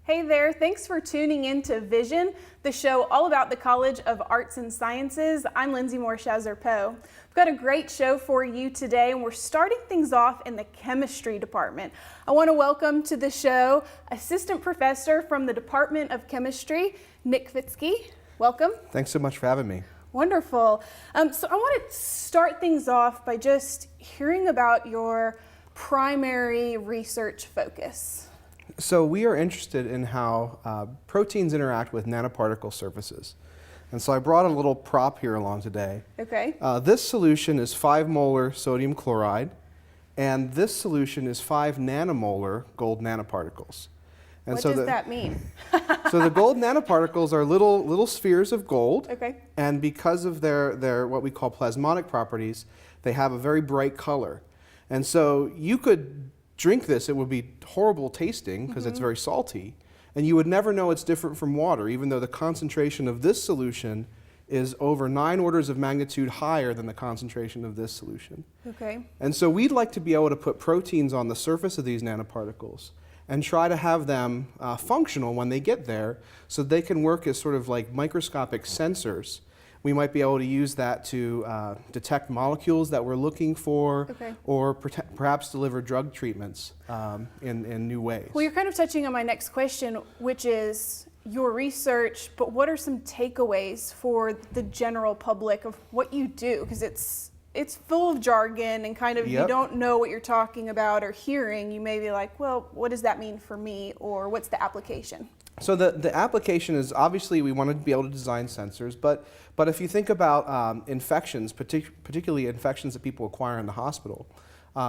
Hey there, thanks for tuning in to Vision, the show all about the College of Arts and Sciences. I'm Lindsay Moore-Shazer-Poe. We've got a great show for you today, and we're starting things off in the chemistry department. I want to welcome to the show Assistant Professor from the Department of Chemistry, Nick Fitzke. Welcome. Thanks so much for having me. Wonderful. So I want to start things off by just hearing about your primary research focus. So we are interested in how proteins interact with nanoparticle surfaces. And so I brought a little prop here along today. Okay. This solution is 5 molar sodium chloride, and this solution is 5 nanomolar gold nanoparticles. And what does that mean? So the gold nanoparticles are little spheres of gold. Okay. And because of their what we call plasmonic properties, they have a very bright color. And so you could drink this, it would be horrible tasting because it's very salty, and you would never know it's different from water, even though the concentration of this solution is over 9 orders of magnitude higher than the concentration of this solution. Okay. And so we'd like to be able to put proteins on the surface of these nanoparticles and try to have them functional when they get there so they can work as sort of like microscopic sensors. We might be able to use that to detect molecules that we're looking for, or perhaps deliver drug treatments in new ways. Well, you're kind of touching on my next question, which is your research, but what are some takeaways for the general public of what you do? Because it's full of jargon and kind of you don't know what you're talking about or hearing. You may be like, well, what does that mean for me, or what's the application? So the application is, obviously we want to be able to design sensors, but if you think about infections, particularly infections that people acquire in the hospital,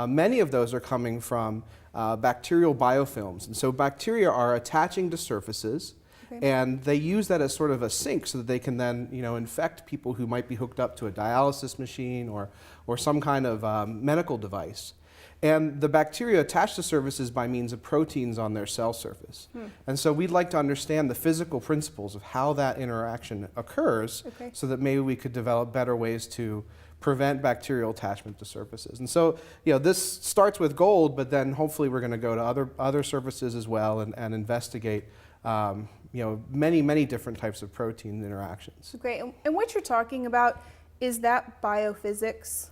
many of those are coming from bacterial biofilms. And so bacteria are attaching to surfaces, and they use that as sort of a sink so that they can then infect people who might be hooked up to a dialysis machine or some kind of medical device. And the bacteria attach to surfaces by means of proteins on their cell surface. And so we'd like to understand the physical principles of how that interaction occurs so that maybe we could develop better ways to prevent bacterial attachment to surfaces. And so this starts with gold, but then hopefully we're going to go to other surfaces as well and investigate many different types of protein interactions. Great. And what you're talking about, is that biophysics?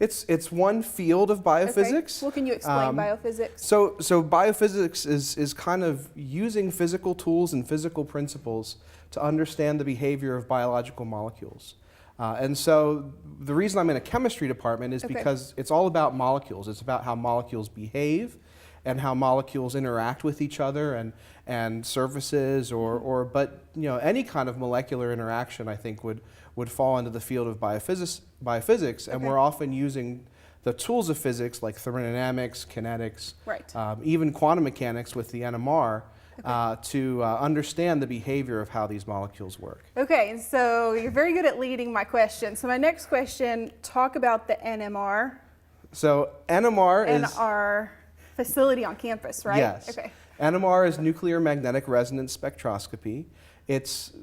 It's one field of biophysics. Well, can you explain biophysics? So biophysics is kind of using physical tools and physical principles to understand the behavior of biological molecules. And so the reason I'm in a chemistry department is because it's all about molecules. It's about how molecules behave and how molecules interact with each other and surfaces but any kind of molecular interaction I think would fall into the field of biophysics, and we're often using the tools of physics like thermodynamics, kinetics, even quantum mechanics with the NMR to understand the behavior of how these molecules work. Okay, so you're very good at leading my question. So my next question, talk about the NMR. So NMR is our facility on campus, right? Yes. Okay. NMR is nuclear magnetic resonance spectroscopy. Its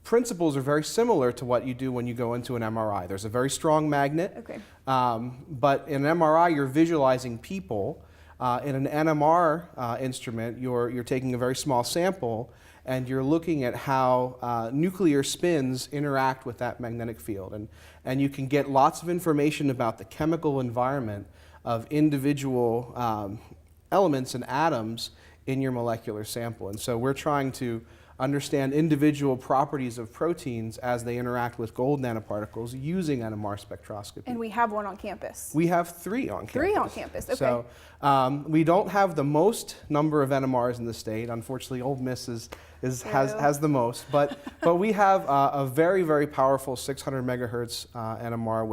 principles are very similar to what you do when you go into an MRI. There's a very strong magnet, but in an MRI you're visualizing people. In an NMR instrument, you're taking a very small sample and you're looking at how nuclear spins interact with that magnetic field. And you can get lots of information about the chemical environment of individual elements and atoms in your molecular sample. And so we're trying to understand individual properties of proteins as they interact with gold nanoparticles using NMR spectroscopy. And we have one on campus. We have 3 on campus. 3 on campus, okay. So we don't have the most number of NMRs in the state. Unfortunately, Ole Miss has the most, but we have a very, very powerful 600 megahertz NMR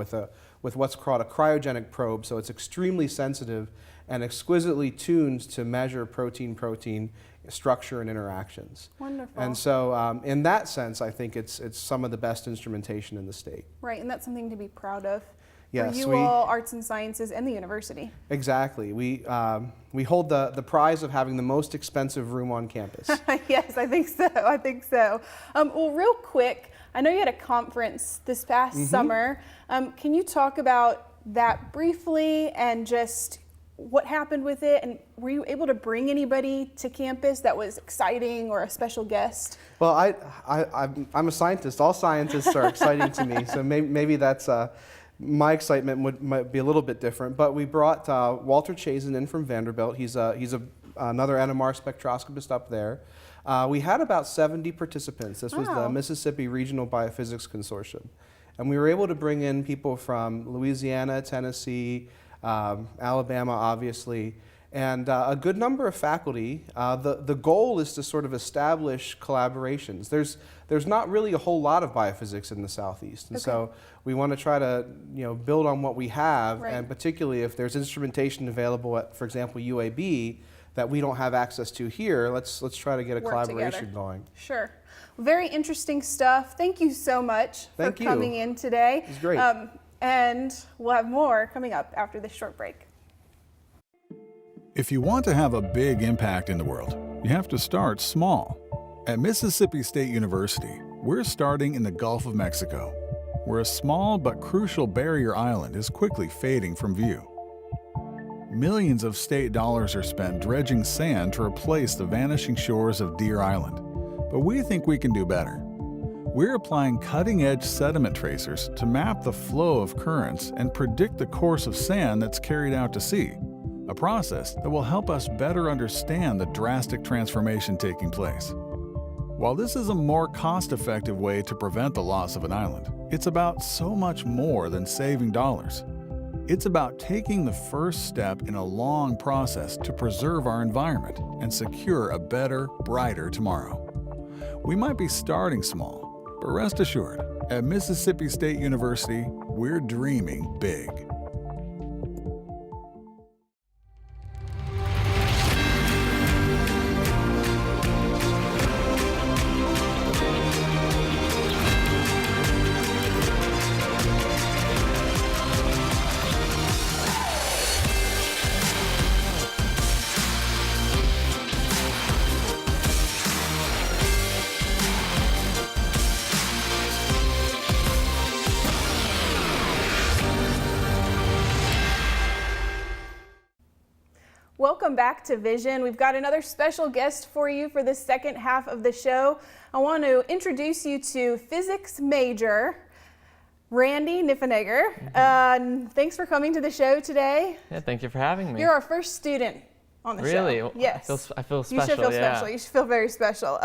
with what's called a cryogenic probe. So it's extremely sensitive and exquisitely tuned to measure protein structure and interactions. Wonderful. And so in that sense, I think it's some of the best instrumentation in the state. Right, and that's something to be proud of. Yes, for you all, arts and sciences, and the university. Exactly. We hold the prize of having the most expensive room on campus. Yes, I think so. I think so. Well, real quick, I know you had a conference this past summer. Can you talk about that briefly and just what happened with it, and were you able to bring anybody to campus that was exciting or a special guest? Well, I'm a scientist. All scientists are exciting to me, so maybe that's my excitement might be a little bit different. But we brought Walter Chazen in from Vanderbilt. He's another NMR spectroscopist up there. We had about 70 participants. This was the Mississippi Regional Biophysics Consortium. And we were able to bring in people from Louisiana, Tennessee, Alabama, obviously, and a good number of faculty. The goal is to sort of establish collaborations. There's not really a whole lot of biophysics in the Southeast, and so we want to try to build on what we have, and particularly if there's instrumentation available at, for example, UAB, that we don't have access to here, let's try to get a collaboration going. Sure. Very interesting stuff. Thank you so much for coming in today. It was great. And we'll have more coming up after this short break. If you want to have a big impact in the world, you have to start small. At Mississippi State University, we're starting in the Gulf of Mexico, where a small but crucial barrier island is quickly fading from view. Millions of state dollars are spent dredging sand to replace the vanishing shores of Deer Island, but we think we can do better. We're applying cutting-edge sediment tracers to map the flow of currents and predict the course of sand that's carried out to sea, a process that will help us better understand the drastic transformation taking place. While this is a more cost-effective way to prevent the loss of an island, it's about so much more than saving dollars. It's about taking the first step in a long process to preserve our environment and secure a better, brighter tomorrow. We might be starting small, but rest assured, at Mississippi State University, we're dreaming big. Welcome back to Vision. We've got another special guest for you for the second half of the show. I want to introduce you to physics major Randy Niffenegger. Thanks for coming to the show today. Yeah, thank you for having me. You're our first student on the show. Really? Yes. I feel special. You should feel special. You should feel very special.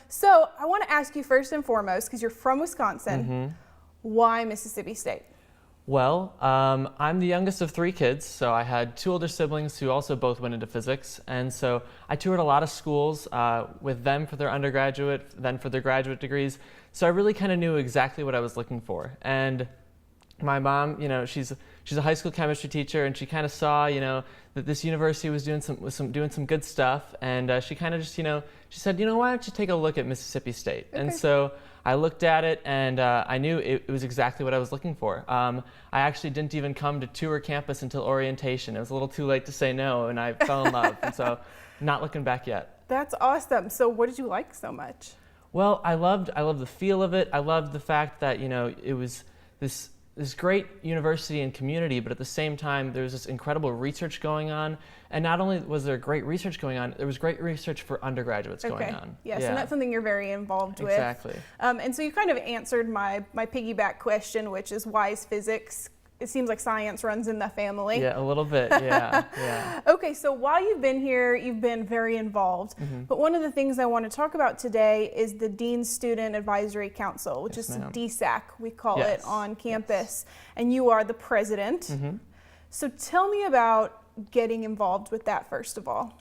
So I want to ask you first and foremost, because you're from Wisconsin, why Mississippi State? Well, I'm the youngest of 3 kids, so I had 2 older siblings who also both went into physics, and so I toured a lot of schools with them for their undergraduate, then for their graduate degrees, so I really kind of knew exactly what I was looking for. And my mom, she's a high school chemistry teacher, and she kind of saw, that this university was doing some good stuff, and she kind of just, she said, why don't you take a look at Mississippi State? Okay. And so I looked at it, and I knew it was exactly what I was looking for. I actually didn't even come to tour campus until orientation. It was a little too late to say no, and I fell in love, and so not looking back yet. That's awesome. So what did you like so much? Well, I loved the feel of it. I loved the fact that, it was this great university and community, but at the same time, there was this incredible research going on. And not only was there great research going on, there was great research for undergraduates going on. Yes, and that's something you're very involved with. Exactly. And so you kind of answered my piggyback question, which is why is physics? It seems like science runs in the family. Yeah, a little bit, yeah. Okay, so while you've been here, you've been very involved. But one of the things I want to talk about today is the Dean's Student Advisory Council, which is DSAC, we call it on campus. And you are the president. So tell me about getting involved with that, first of all.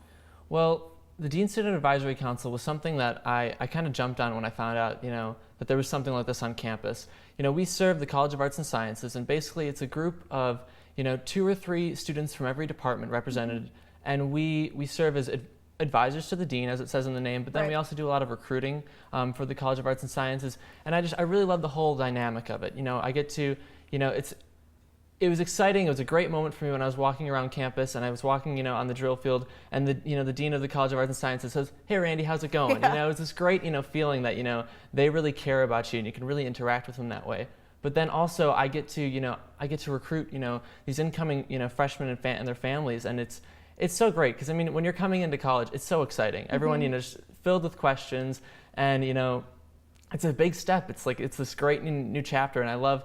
Well, the Dean's Student Advisory Council was something that I kind of jumped on when I found out, that there was something like this on campus. We serve the College of Arts and Sciences, and basically it's a group of, 2 or 3 students from every department represented, and we serve as advisors to the dean, as it says in the name, but then we also do a lot of recruiting for the College of Arts and Sciences, and I really love the whole dynamic of it. I get to, it was exciting. It was a great moment for me when I was walking around campus, and I was walking, on the drill field, and the dean of the College of Arts and Sciences says, "Hey, Randy, how's it going?" It was this great, feeling that, they really care about you, and you can really interact with them that way. But then also I get to recruit, these incoming, freshmen and their families, and it's so great because I mean, when you're coming into college, it's so exciting. Everyone, is filled with questions, and it's a big step. It's like it's this great new chapter, and I love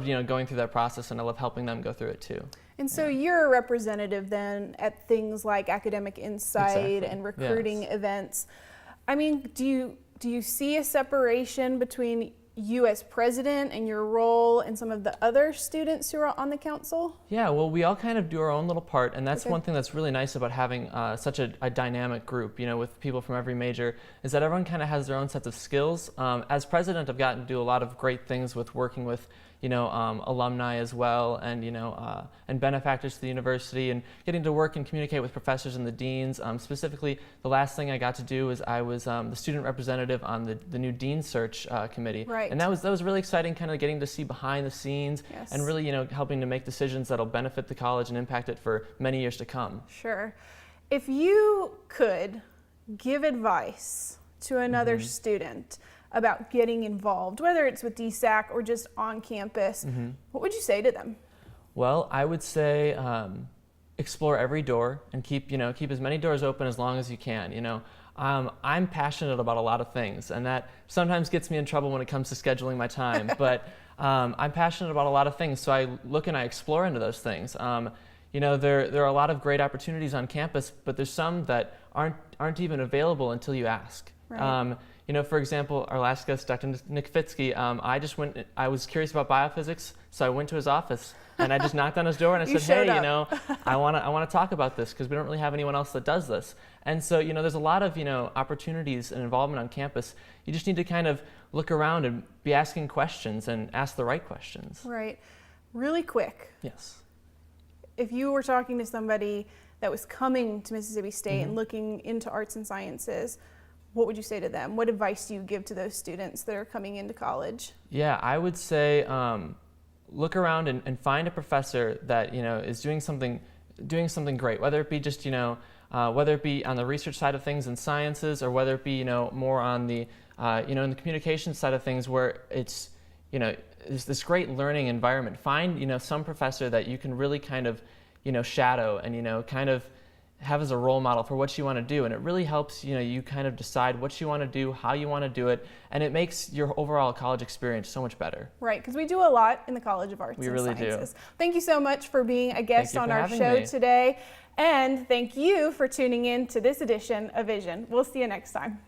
going through that process, and I love helping them go through it too. And so you're a representative then at things like Academic Insight Exactly. and recruiting Yes. events. I mean, do you see a separation between you as president and your role and some of the other students who are on the council? Yeah, well, we all kind of do our own little part, and that's Okay. one thing that's really nice about having such a dynamic group, with people from every major, is that everyone kind of has their own sets of skills. As president, I've gotten to do a lot of great things with working with, alumni as well, and benefactors to the university, and getting to work and communicate with professors and the deans. Specifically, the last thing I got to do is I was the student representative on the new dean search committee. Right. And that was really exciting, kind of getting to see behind the scenes. Yes. And really, helping to make decisions that'll benefit the college and impact it for many years to come. Sure. If you could give advice to another student about getting involved, whether it's with DSAC or just on campus, what would you say to them? Well, I would say explore every door and keep as many doors open as long as you can. I'm passionate about a lot of things, and that sometimes gets me in trouble when it comes to scheduling my time. But I'm passionate about a lot of things, so I look and I explore into those things. There are a lot of great opportunities on campus, but there's some that aren't even available until you ask. Right. For example, our last guest, Dr. Nick Fitzke, I was curious about biophysics, so I went to his office and I just knocked on his door and I You said, showed hey, up. I want to talk about this because we don't really have anyone else that does this. And so, there's a lot of, opportunities and involvement on campus. You just need to kind of look around and be asking questions and ask the right questions. Right. Really quick, Yes. if you were talking to somebody that was coming to Mississippi State and looking into arts and sciences, what would you say to them? What advice do you give to those students that are coming into college? Yeah, I would say look around and find a professor that is doing something great. Whether it be just whether it be on the research side of things in sciences, or whether it be more on the in the communication side of things, where it's there's this great learning environment. Find some professor that you can really kind of shadow and kind of have as a role model for what you want to do, and it really helps you kind of decide what you want to do, how you want to do it, and it makes your overall college experience so much better. Right, because we do a lot in the College of Arts We and really do. Sciences. Thank you so much for being a guest you on for our having show me. today, and thank you for tuning in to this edition of Vision. We'll see you next time.